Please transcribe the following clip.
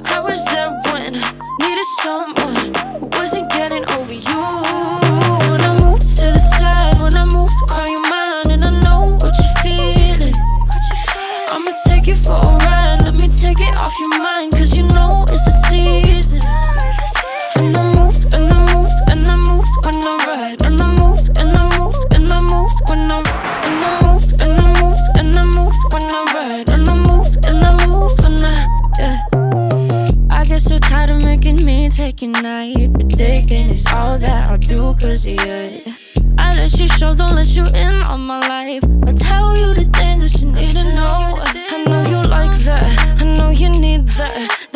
I was there when I needed someone who wasn't getting over you. When I move to the side, when I move, call you mine, and I know what you're feeling. I'ma take you for a ride, let me take it off your mind, cause you know it's a season. And I move, and I move, and I move when I ride, and I move, and I move, and I move when I ride, and I move, and I move, and I move when I ride, and I move, and I move when yeah. I get so tired of making me take your night, predicting it's all that I'll do cause of you. I let you show, don't let you in on my life. I tell you the things that you need to know. I know you like that, I know you need that.